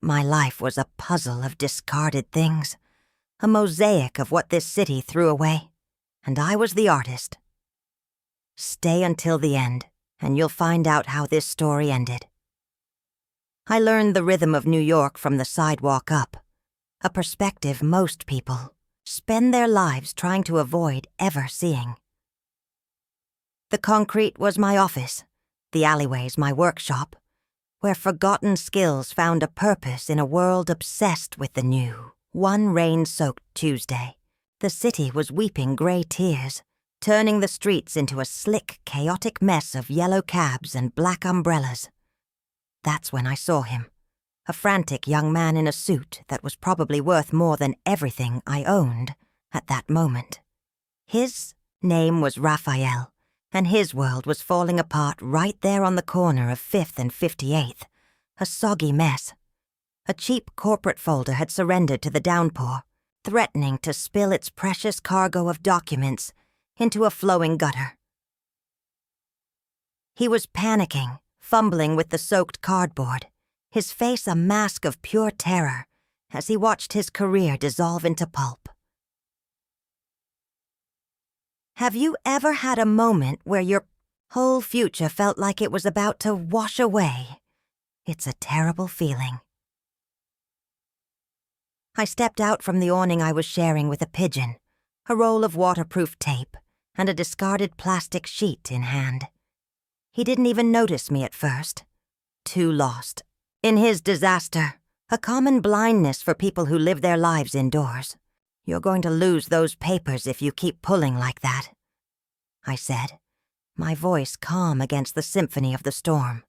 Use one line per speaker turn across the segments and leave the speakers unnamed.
My life was a puzzle of discarded things, a mosaic of what this city threw away, and I was the artist. Stay until the end, and you'll find out how this story ended. I learned the rhythm of New York from the sidewalk up, a perspective most people spend their lives trying to avoid ever seeing. The concrete was my office, the alleyways my workshop, where forgotten skills found a purpose in a world obsessed with the new. One rain-soaked Tuesday, the city was weeping gray tears, turning the streets into a slick, chaotic mess of yellow cabs and black umbrellas. That's when I saw him, a frantic young man in a suit that was probably worth more than everything I owned at that moment. His name was Raphael, and his world was falling apart right there on the corner of 5th and 58th, a soggy mess. A cheap corporate folder had surrendered to the downpour, threatening to spill its precious cargo of documents into a flowing gutter. He was panicking, fumbling with the soaked cardboard, his face a mask of pure terror as he watched his career dissolve into pulp. Have you ever had a moment where your whole future felt like it was about to wash away? It's a terrible feeling. I stepped out from the awning I was sharing with a pigeon, a roll of waterproof tape, and a discarded plastic sheet in hand. He didn't even notice me at first. Too lost. In his disaster, a common blindness for people who live their lives indoors. You're going to lose those papers if you keep pulling like that, I said, my voice calm against the symphony of the storm.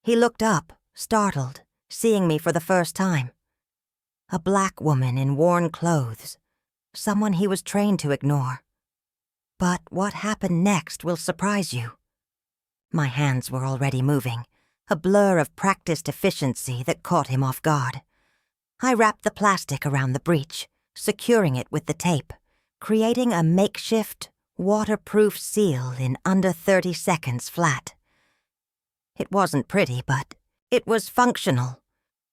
He looked up, startled, seeing me for the first time. A black woman in worn clothes, someone he was trained to ignore. But what happened next will surprise you. My hands were already moving, a blur of practiced efficiency that caught him off guard. I wrapped the plastic around the breech, securing it with the tape, creating a makeshift, waterproof seal in under 30 seconds flat. It wasn't pretty, but it was functional,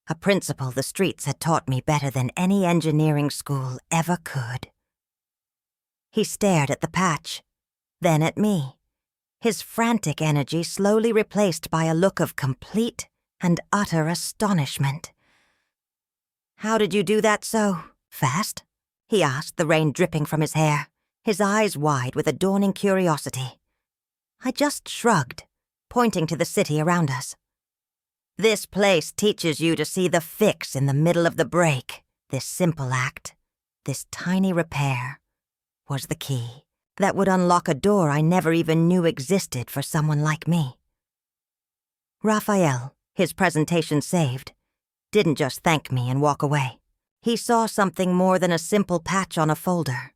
a principle the streets had taught me better than any engineering school ever could. He stared at the patch, then at me, his frantic energy slowly replaced by a look of complete and utter astonishment. "How did you do that so fast?" he asked, the rain dripping from his hair, his eyes wide with a dawning curiosity. I just shrugged, pointing to the city around us. "This place teaches you to see the fix in the middle of the break. This simple act, this tiny repair, was the key that would unlock a door I never even knew existed for someone like me." Raphael, his presentation saved, didn't just thank me and walk away. He saw something more than a simple patch on a folder.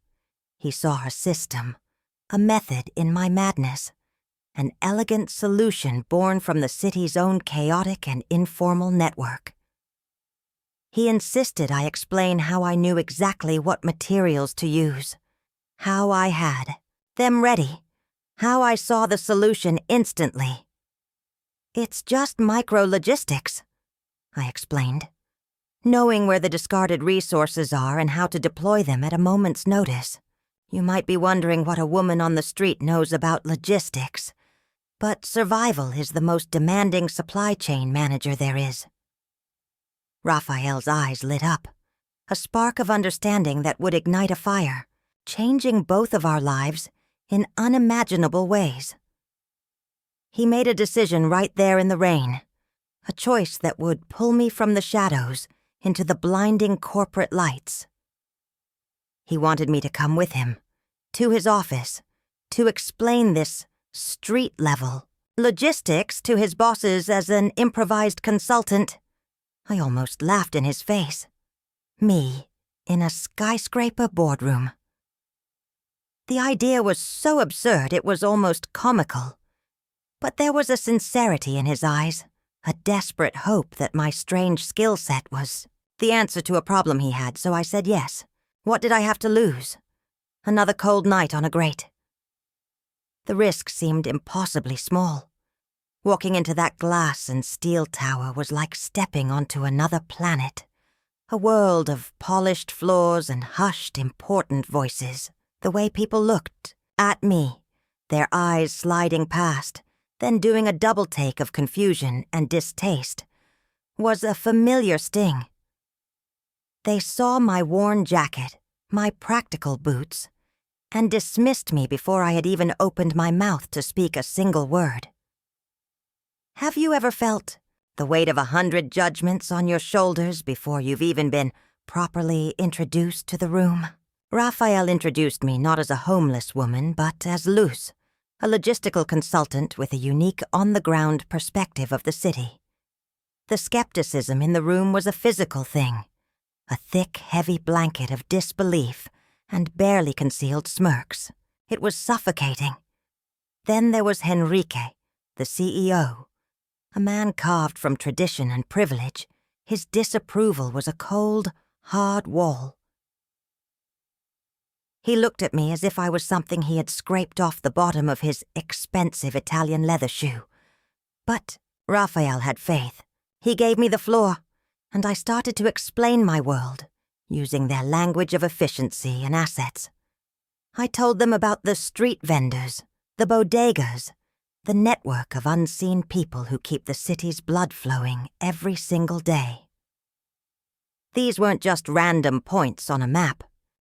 He saw a system, a method in my madness, an elegant solution born from the city's own chaotic and informal network. He insisted I explain how I knew exactly what materials to use, how I had them ready, how I saw the solution instantly. "It's just micro-logistics," I explained, "knowing where the discarded resources are and how to deploy them at a moment's notice. You might be wondering what a woman on the street knows about logistics, but survival is the most demanding supply chain manager there is." Raphael's eyes lit up, a spark of understanding that would ignite a fire, changing both of our lives in unimaginable ways. He made a decision right there in the rain, a choice that would pull me from the shadows into the blinding corporate lights. He wanted me to come with him, to his office, to explain this street-level logistics to his bosses as an improvised consultant. I almost laughed in his face. Me, in a skyscraper boardroom. The idea was so absurd it was almost comical. But there was a sincerity in his eyes, a desperate hope that my strange skill set was the answer to a problem he had, so I said yes. What did I have to lose? Another cold night on a grate. The risk seemed impossibly small. Walking into that glass and steel tower was like stepping onto another planet. A world of polished floors and hushed, important voices. The way people looked at me, their eyes sliding past, then doing a double take of confusion and distaste, was a familiar sting. They saw my worn jacket, my practical boots, and dismissed me before I had even opened my mouth to speak a single word. Have you ever felt the weight of 100 judgments on your shoulders before you've even been properly introduced to the room? Raphael introduced me not as a homeless woman, but as Luz, a logistical consultant with a unique on-the-ground perspective of the city. The skepticism in the room was a physical thing, a thick, heavy blanket of disbelief and barely concealed smirks. It was suffocating. Then there was Henrique, the CEO. A man carved from tradition and privilege, his disapproval was a cold, hard wall. He looked at me as if I was something he had scraped off the bottom of his expensive Italian leather shoe. But Raphael had faith. He gave me the floor, and I started to explain my world, using their language of efficiency and assets. I told them about the street vendors, the bodegas, the network of unseen people who keep the city's blood flowing every single day. These weren't just random points on a map.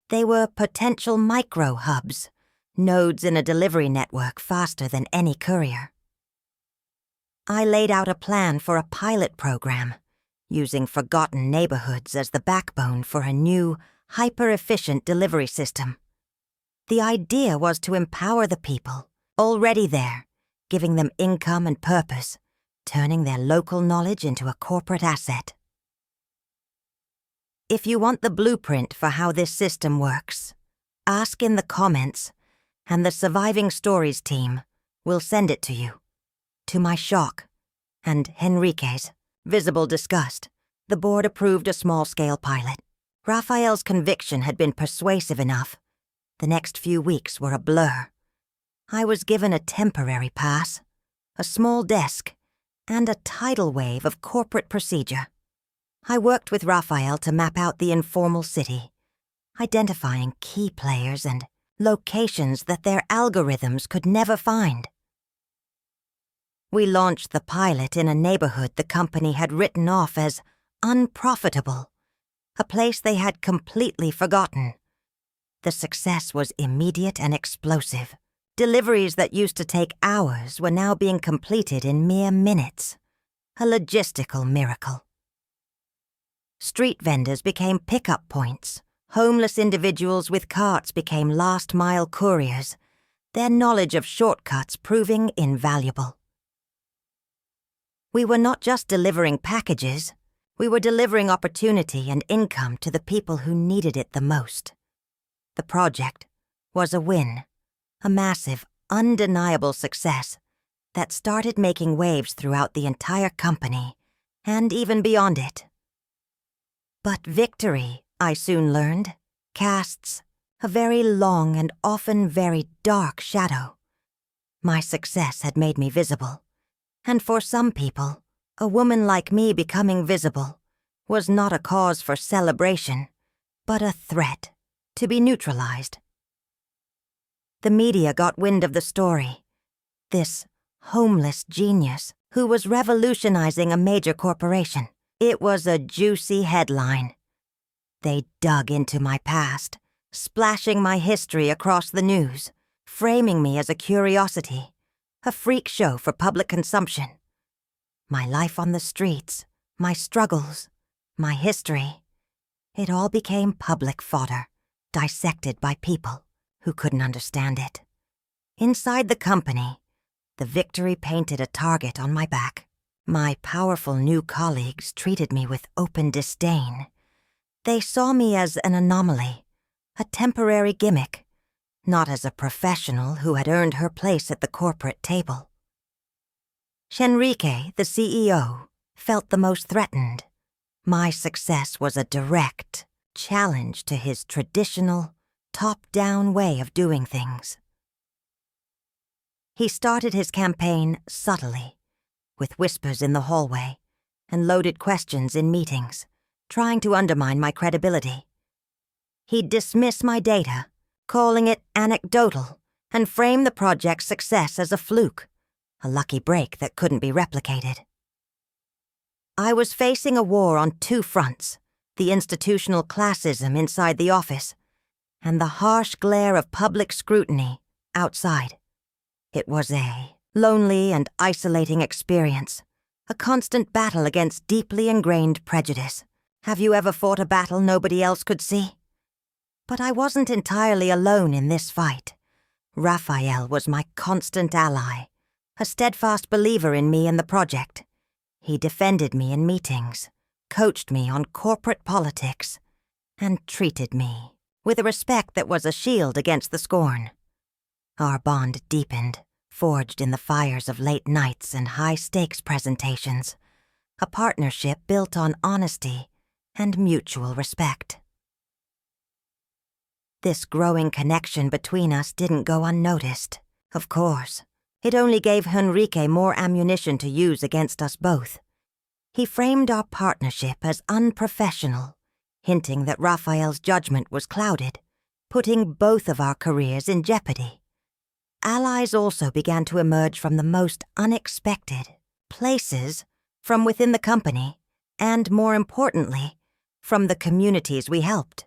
They were potential micro-hubs, nodes in a delivery network faster than any courier. I laid out a plan for a pilot program, using forgotten neighborhoods as the backbone for a new, hyper-efficient delivery system. The idea was to empower the people, already there, giving them income and purpose, turning their local knowledge into a corporate asset. If you want the blueprint for how this system works, ask in the comments, and the Surviving Stories team will send it to you. To my shock, and Henrique's visible disgust, the board approved a small-scale pilot. Raphael's conviction had been persuasive enough. The next few weeks were a blur. I was given a temporary pass, a small desk, and a tidal wave of corporate procedure. I worked with Raphael to map out the informal city, identifying key players and locations that their algorithms could never find. We launched the pilot in a neighborhood the company had written off as unprofitable, a place they had completely forgotten. The success was immediate and explosive. Deliveries that used to take hours were now being completed in mere minutes, a logistical miracle. Street vendors became pickup points. Homeless individuals with carts became last-mile couriers, their knowledge of shortcuts proving invaluable. We were not just delivering packages, we were delivering opportunity and income to the people who needed it the most. The project was a win, a massive, undeniable success that started making waves throughout the entire company and even beyond it. But victory, I soon learned, casts a very long and often very dark shadow. My success had made me visible, and for some people, a woman like me becoming visible was not a cause for celebration, but a threat to be neutralized. The media got wind of the story. This homeless genius who was revolutionizing a major corporation. It was a juicy headline. They dug into my past, splashing my history across the news, framing me as a curiosity, a freak show for public consumption. My life on the streets, my struggles, my history, it all became public fodder, dissected by people who couldn't understand it. Inside the company, the victory painted a target on my back. My powerful new colleagues treated me with open disdain. They saw me as an anomaly, a temporary gimmick, not as a professional who had earned her place at the corporate table. Henrique, the CEO, felt the most threatened. My success was a direct challenge to his traditional, top-down way of doing things. He started his campaign subtly, with whispers in the hallway and loaded questions in meetings, trying to undermine my credibility. He'd dismiss my data, calling it anecdotal, and frame the project's success as a fluke, a lucky break that couldn't be replicated. I was facing a war on two fronts, the institutional classism inside the office and the harsh glare of public scrutiny outside. It was a lonely and isolating experience, a constant battle against deeply ingrained prejudice. Have you ever fought a battle nobody else could see? But I wasn't entirely alone in this fight. Raphael was my constant ally, a steadfast believer in me and the project. He defended me in meetings, coached me on corporate politics, and treated me with a respect that was a shield against the scorn. Our bond deepened, forged in the fires of late nights and high-stakes presentations, a partnership built on honesty and mutual respect. This growing connection between us didn't go unnoticed. Of course, it only gave Henrique more ammunition to use against us both. He framed our partnership as unprofessional, hinting that Raphael's judgment was clouded, putting both of our careers in jeopardy. Allies also began to emerge from the most unexpected places, from within the company, and more importantly, from the communities we helped.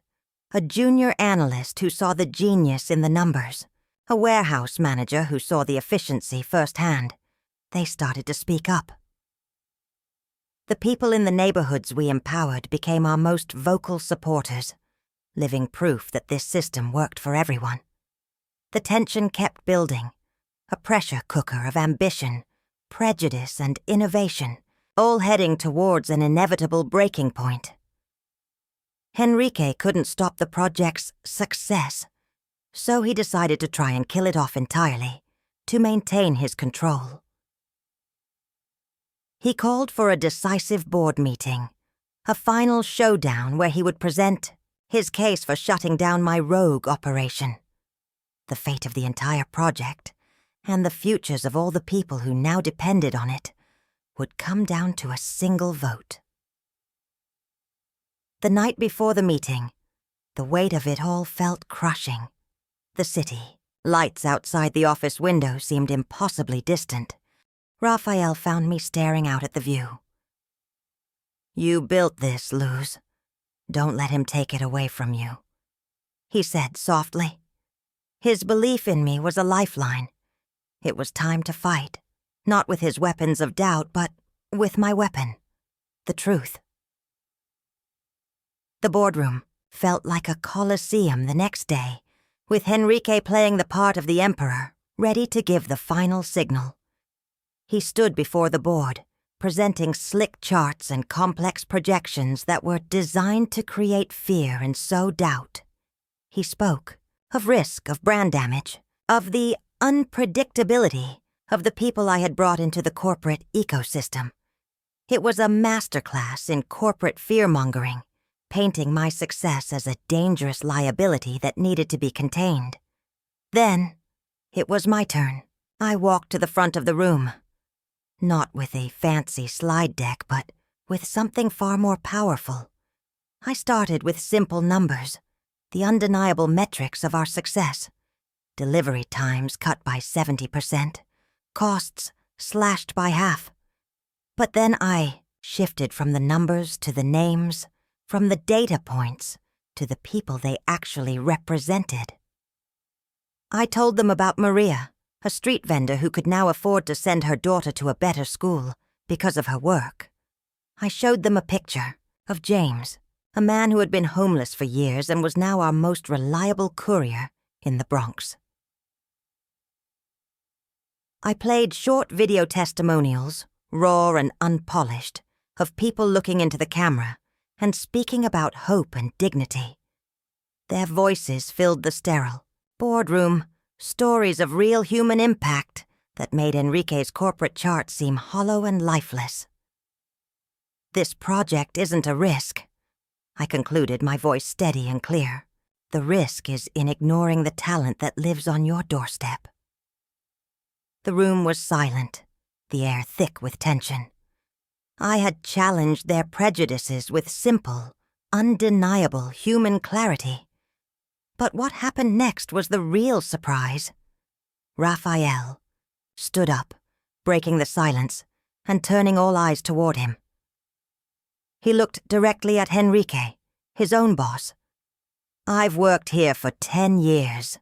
A junior analyst who saw the genius in the numbers, a warehouse manager who saw the efficiency firsthand. They started to speak up. The people in the neighborhoods we empowered became our most vocal supporters, living proof that this system worked for everyone. The tension kept building, a pressure cooker of ambition, prejudice, and innovation, all heading towards an inevitable breaking point. Henrique couldn't stop the project's success, so he decided to try and kill it off entirely, to maintain his control. He called for a decisive board meeting, a final showdown where he would present his case for shutting down my rogue operation. The fate of the entire project, and the futures of all the people who now depended on it, would come down to a single vote. The night before the meeting, the weight of it all felt crushing. The city, lights outside the office window seemed impossibly distant. Raphael found me staring out at the view. "You built this, Luz. Don't let him take it away from you," he said softly. His belief in me was a lifeline. It was time to fight, not with his weapons of doubt, but with my weapon, the truth. The boardroom felt like a coliseum the next day, with Henrique playing the part of the emperor, ready to give the final signal. He stood before the board, presenting slick charts and complex projections that were designed to create fear and sow doubt. He spoke of risk of brand damage, of the unpredictability of the people I had brought into the corporate ecosystem. It was a masterclass in corporate fear-mongering, painting my success as a dangerous liability that needed to be contained. Then, it was my turn. I walked to the front of the room. Not with a fancy slide deck, but with something far more powerful. I started with simple numbers, the undeniable metrics of our success. Delivery times cut by 70%, costs slashed by half. But then I shifted from the numbers to the names, from the data points to the people they actually represented. I told them about Maria, a street vendor who could now afford to send her daughter to a better school because of her work. I showed them a picture of James, a man who had been homeless for years and was now our most reliable courier in the Bronx. I played short video testimonials, raw and unpolished, of people looking into the camera and speaking about hope and dignity. Their voices filled the sterile boardroom, stories of real human impact that made Enrique's corporate chart seem hollow and lifeless. "This project isn't a risk," I concluded, my voice steady and clear. "The risk is in ignoring the talent that lives on your doorstep." The room was silent, the air thick with tension. I had challenged their prejudices with simple, undeniable human clarity. But what happened next was the real surprise. Raphael stood up, breaking the silence and turning all eyes toward him. He looked directly at Henrique, his own boss. "I've worked here for 10 years,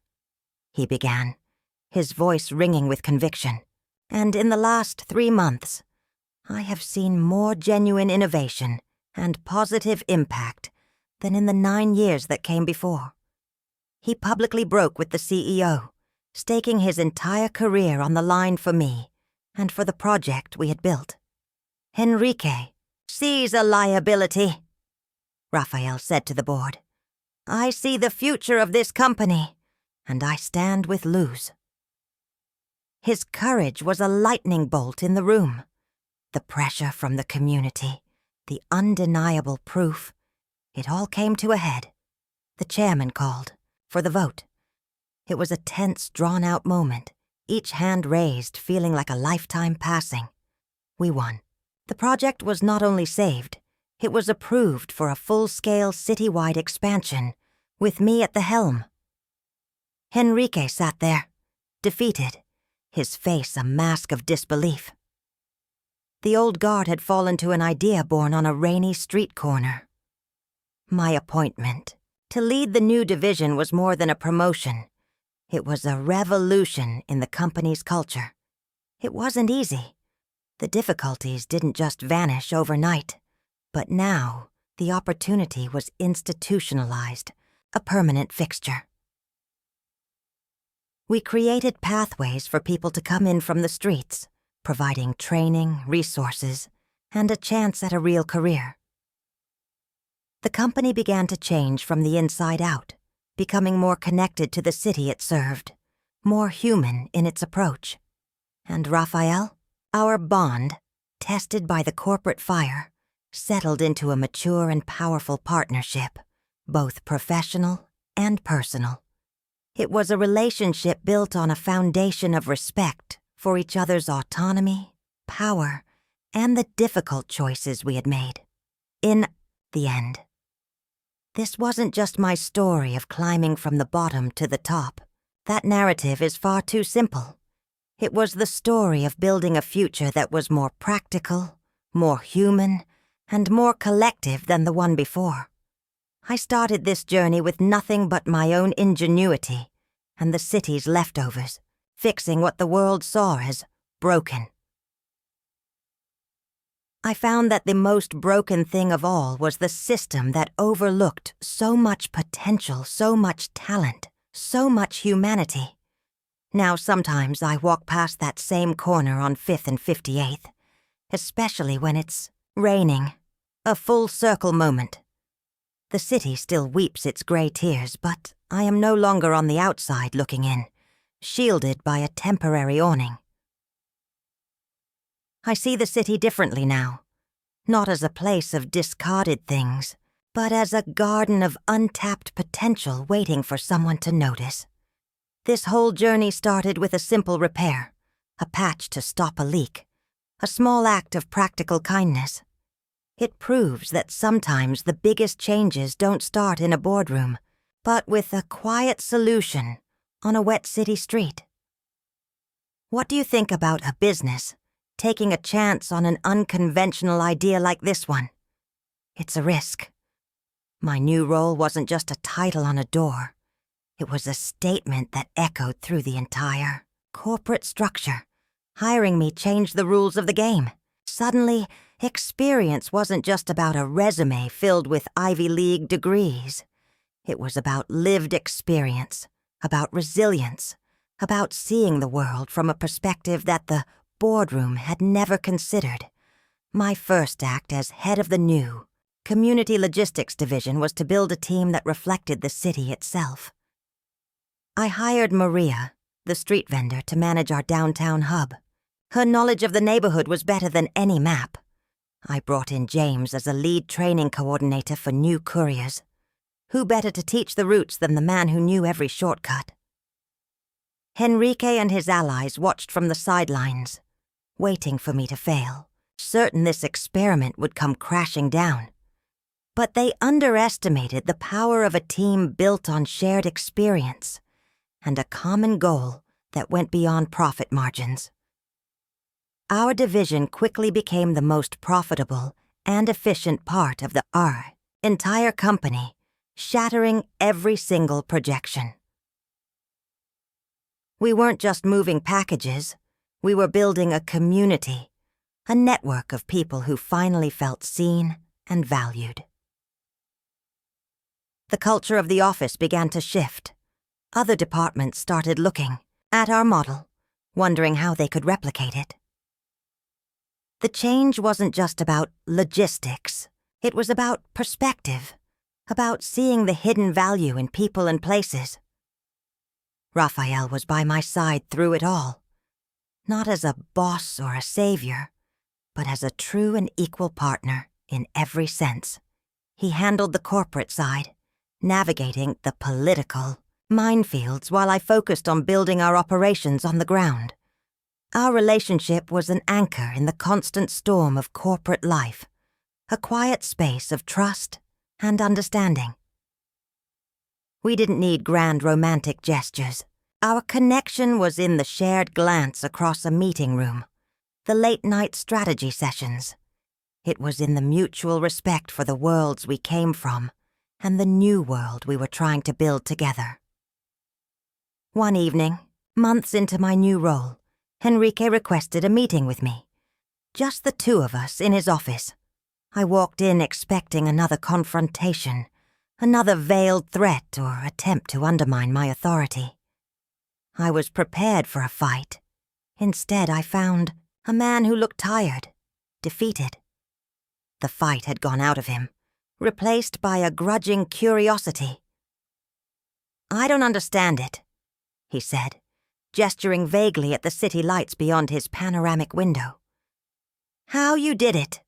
he began, his voice ringing with conviction. "And in the last 3 months, I have seen more genuine innovation and positive impact than in the 9 years that came before." He publicly broke with the CEO, staking his entire career on the line for me and for the project we had built. "Henrique, seize a liability," Raphael said to the board. "I see the future of this company, and I stand with Luz." His courage was a lightning bolt in the room. The pressure from the community, the undeniable proof, it all came to a head. The chairman called for the vote. It was a tense, drawn-out moment, each hand raised, feeling like a lifetime passing. We won. The project was not only saved, it was approved for a full-scale citywide expansion, with me at the helm. Henrique sat there, defeated, his face a mask of disbelief. The old guard had fallen to an idea born on a rainy street corner. My appointment to lead the new division was more than a promotion. It was a revolution in the company's culture. It wasn't easy. The difficulties didn't just vanish overnight. But now, the opportunity was institutionalized, a permanent fixture. We created pathways for people to come in from the streets, providing training, resources, and a chance at a real career. The company began to change from the inside out, becoming more connected to the city it served, more human in its approach. And Raphael, our bond, tested by the corporate fire, settled into a mature and powerful partnership, both professional and personal. It was a relationship built on a foundation of respect for each other's autonomy, power, and the difficult choices we had made. In the end, this wasn't just my story of climbing from the bottom to the top. That narrative is far too simple. It was the story of building a future that was more practical, more human, and more collective than the one before. I started this journey with nothing but my own ingenuity and the city's leftovers, fixing what the world saw as broken. I found that the most broken thing of all was the system that overlooked so much potential, so much talent, so much humanity. Now sometimes I walk past that same corner on 5th and 58th, especially when it's raining, a full circle moment. The city still weeps its gray tears, but I am no longer on the outside looking in, shielded by a temporary awning. I see the city differently now, not as a place of discarded things, but as a garden of untapped potential waiting for someone to notice. This whole journey started with a simple repair, a patch to stop a leak, a small act of practical kindness. It proves that sometimes the biggest changes don't start in a boardroom, but with a quiet solution on a wet city street. What do you think about a business taking a chance on an unconventional idea like this one? It's a risk. My new role wasn't just a title on a door. It was a statement that echoed through the entire corporate structure. Hiring me changed the rules of the game. Suddenly, experience wasn't just about a resume filled with Ivy League degrees. It was about lived experience, about resilience, about seeing the world from a perspective that the boardroom had never considered. My first act as head of the new Community Logistics Division was to build a team that reflected the city itself. I hired Maria, the street vendor, to manage our downtown hub. Her knowledge of the neighborhood was better than any map. I brought in James as a lead training coordinator for new couriers. Who better to teach the routes than the man who knew every shortcut? Henrique and his allies watched from the sidelines. waiting for me to fail, certain this experiment would come crashing down. But they underestimated the power of a team built on shared experience and a common goal that went beyond profit margins. Our division quickly became the most profitable and efficient part of our entire company, shattering every single projection. We weren't just moving packages, we were building a community, a network of people who finally felt seen and valued. The culture of the office began to shift. Other departments started looking at our model, wondering how they could replicate it. The change wasn't just about logistics. It was about perspective, about seeing the hidden value in people and places. Raphael was by my side through it all, not as a boss or a savior, but as a true and equal partner in every sense. He handled the corporate side, navigating the political minefields while I focused on building our operations on the ground. Our relationship was an anchor in the constant storm of corporate life, a quiet space of trust and understanding. We didn't need grand romantic gestures. Our connection was in the shared glance across a meeting room, the late-night strategy sessions. It was in the mutual respect for the worlds we came from and the new world we were trying to build together. One evening, months into my new role, Enrique requested a meeting with me. Just the two of us in his office. I walked in expecting another confrontation, another veiled threat or attempt to undermine my authority. I was prepared for a fight. Instead, I found a man who looked tired, defeated. The fight had gone out of him, replaced by a grudging curiosity. "I don't understand it," he said, gesturing vaguely at the city lights beyond his panoramic window. "How you did it?"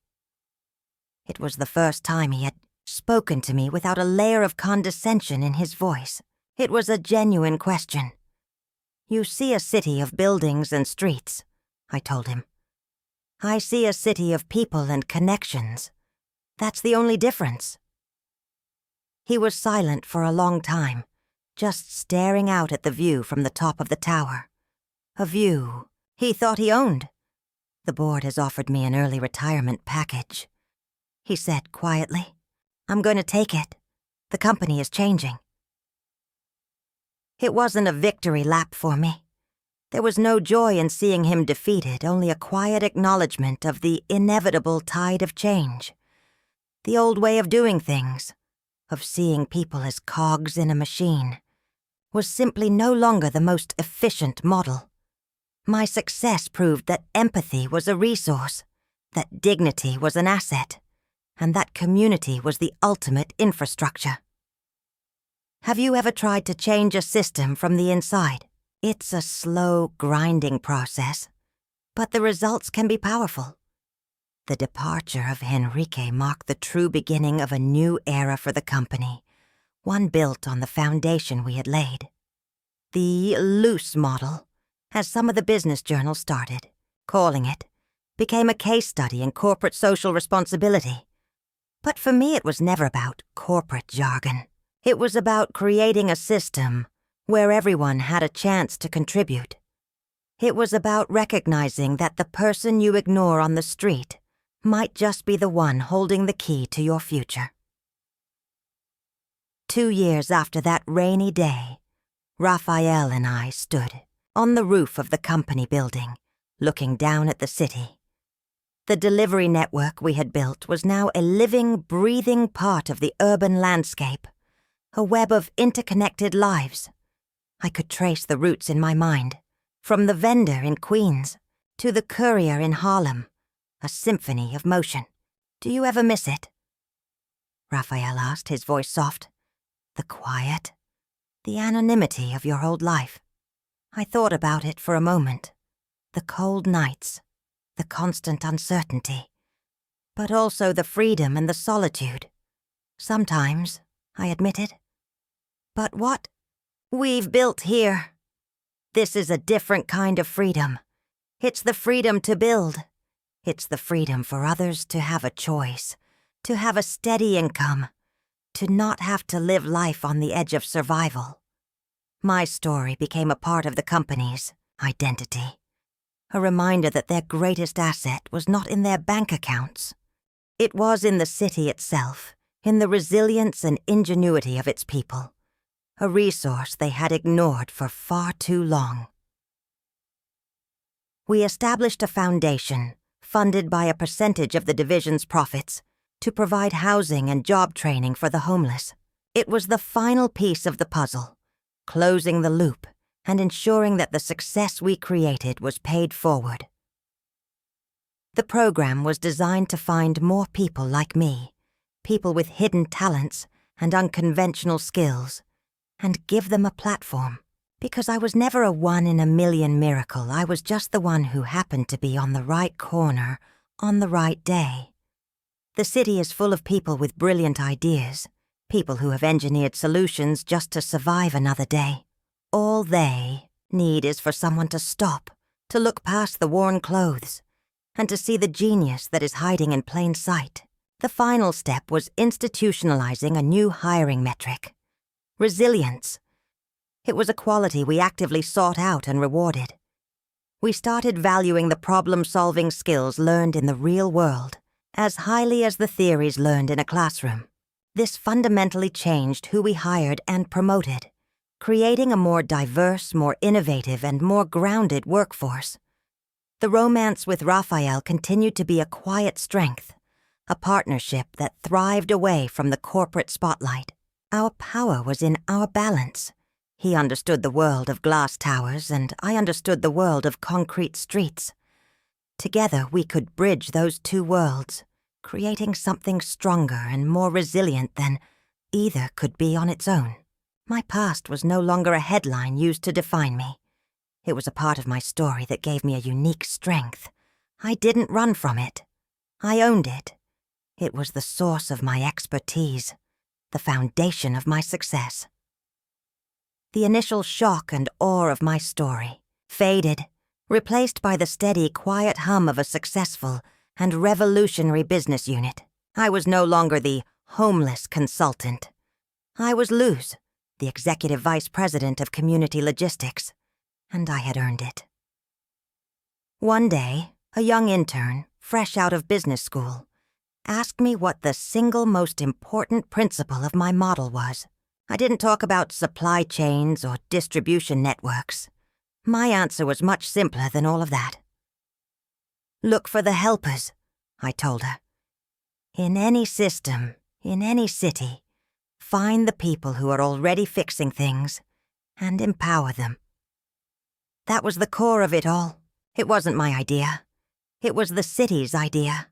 It was the first time he had spoken to me without a layer of condescension in his voice. It was a genuine question. "You see a city of buildings and streets," I told him. "I see a city of people and connections. That's the only difference." He was silent for a long time, just staring out at the view from the top of the tower. A view he thought he owned. "The board has offered me an early retirement package," he said quietly. "I'm going to take it. The company is changing." It wasn't a victory lap for me. There was no joy in seeing him defeated, only a quiet acknowledgement of the inevitable tide of change. The old way of doing things, of seeing people as cogs in a machine, was simply no longer the most efficient model. My success proved that empathy was a resource, that dignity was an asset, and that community was the ultimate infrastructure. Have you ever tried to change a system from the inside? It's a slow, grinding process, but the results can be powerful. The departure of Enrique marked the true beginning of a new era for the company, one built on the foundation we had laid. The loose model, as some of the business journals started calling it, became a case study in corporate social responsibility. But for me, it was never about corporate jargon. It was about creating a system where everyone had a chance to contribute. It was about recognizing that the person you ignore on the street might just be the one holding the key to your future. 2 years after that rainy day, Raphael and I stood on the roof of the company building, looking down at the city. The delivery network we had built was now a living, breathing part of the urban landscape, a web of interconnected lives. I could trace the roots in my mind, from the vendor in Queens to the courier in Harlem, a symphony of motion. "Do you ever miss it?" Raphael asked, his voice soft. "The quiet, the anonymity of your old life." I thought about it for a moment. The cold nights, the constant uncertainty, but also the freedom and the solitude. Sometimes, I admitted. But what we've built here, this is a different kind of freedom. It's the freedom to build. It's the freedom for others to have a choice, to have a steady income, to not have to live life on the edge of survival. My story became a part of the company's identity, a reminder that their greatest asset was not in their bank accounts. It was in the city itself, in the resilience and ingenuity of its people, a resource they had ignored for far too long. We established a foundation, funded by a percentage of the division's profits, to provide housing and job training for the homeless. It was the final piece of the puzzle, closing the loop and ensuring that the success we created was paid forward. The program was designed to find more people like me, people with hidden talents and unconventional skills, and give them a platform. Because I was never a one-in-a-million miracle, I was just the one who happened to be on the right corner, on the right day. The city is full of people with brilliant ideas, people who have engineered solutions just to survive another day. All they need is for someone to stop, to look past the worn clothes, and to see the genius that is hiding in plain sight. The final step was institutionalizing a new hiring metric: resilience. It was a quality we actively sought out and rewarded. We started valuing the problem-solving skills learned in the real world as highly as the theories learned in a classroom. This fundamentally changed who we hired and promoted, creating a more diverse, more innovative, and more grounded workforce. The romance with Raphael continued to be a quiet strength, a partnership that thrived away from the corporate spotlight. Our power was in our balance. He understood the world of glass towers, and I understood the world of concrete streets. Together, we could bridge those two worlds, creating something stronger and more resilient than either could be on its own. My past was no longer a headline used to define me. It was a part of my story that gave me a unique strength. I didn't run from it. I owned it. It was the source of my expertise, the foundation of my success. The initial shock and awe of my story faded, replaced by the steady, quiet hum of a successful and revolutionary business unit. I was no longer the homeless consultant. I was Luz, the executive vice president of community logistics, and I had earned it. One day, a young intern, fresh out of business school, asked me what the single most important principle of my model was. I didn't talk about supply chains or distribution networks. My answer was much simpler than all of that. Look for the helpers, I told her. In any system, in any city, find the people who are already fixing things and empower them. That was the core of it all. It wasn't my idea. It was the city's idea.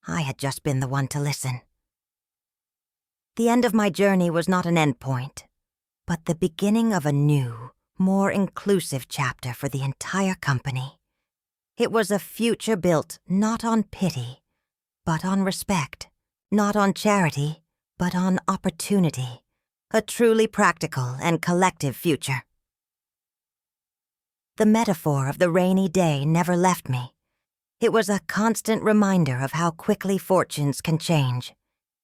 I had just been the one to listen. The end of my journey was not an end point, but the beginning of a new, more inclusive chapter for the entire company. It was a future built not on pity, but on respect, not on charity, but on opportunity, a truly practical and collective future. The metaphor of the rainy day never left me. It was a constant reminder of how quickly fortunes can change.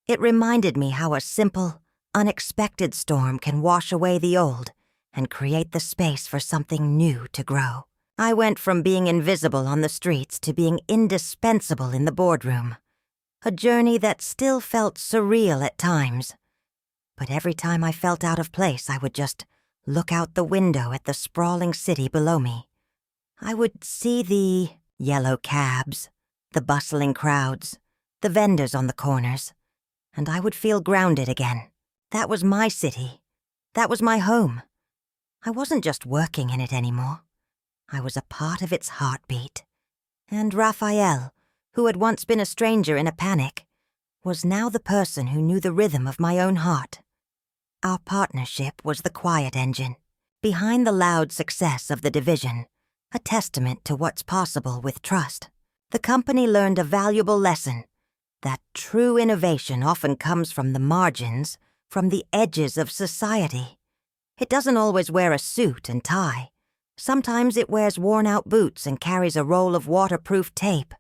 It reminded me how a simple, unexpected storm can wash away the old and create the space for something new to grow. I went from being invisible on the streets to being indispensable in the boardroom, a journey that still felt surreal at times. But every time I felt out of place, I would just look out the window at the sprawling city below me. I would see the yellow cabs, the bustling crowds, the vendors on the corners, and I would feel grounded again. That was my city. That was my home. I wasn't just working in it anymore. I was a part of its heartbeat. And Raphael, who had once been a stranger in a panic, was now the person who knew the rhythm of my own heart. Our partnership was the quiet engine, behind the loud success of the division, a testament to what's possible with trust. The company learned a valuable lesson, that true innovation often comes from the margins, from the edges of society. It doesn't always wear a suit and tie, Sometimes it wears worn-out boots and carries a roll of waterproof tape.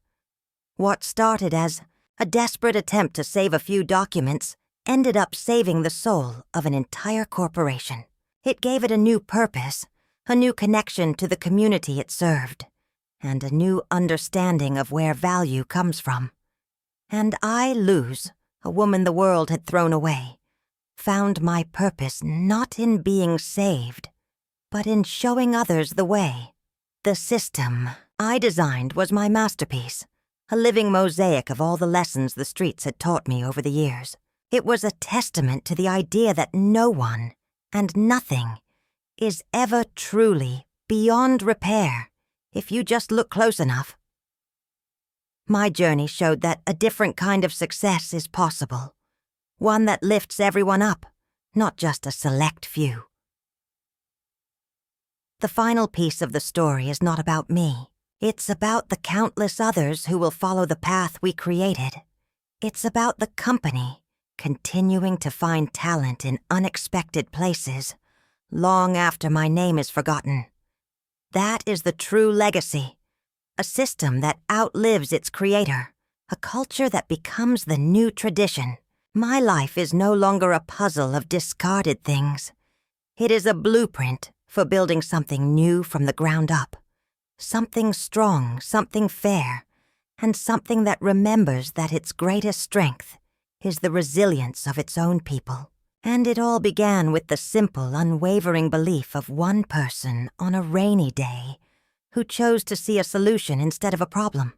What started as a desperate attempt to save a few documents ended up saving the soul of an entire corporation. It gave it a new purpose, a new connection to the community it served, and a new understanding of where value comes from. And I, Luz, a woman the world had thrown away, found my purpose not in being saved, but in showing others the way. The system I designed was my masterpiece, a living mosaic of all the lessons the streets had taught me over the years. It was a testament to the idea that no one and nothing is ever truly beyond repair if you just look close enough. My journey showed that a different kind of success is possible, one that lifts everyone up, not just a select few. The final piece of the story is not about me. It's about the countless others who will follow the path we created. It's about the company continuing to find talent in unexpected places, long after my name is forgotten. That is the true legacy, a system that outlives its creator, a culture that becomes the new tradition. My life is no longer a puzzle of discarded things. It is a blueprint for building something new from the ground up, something strong, something fair, and something that remembers that its greatest strength is the resilience of its own people. And it all began with the simple, unwavering belief of one person on a rainy day who chose to see a solution instead of a problem.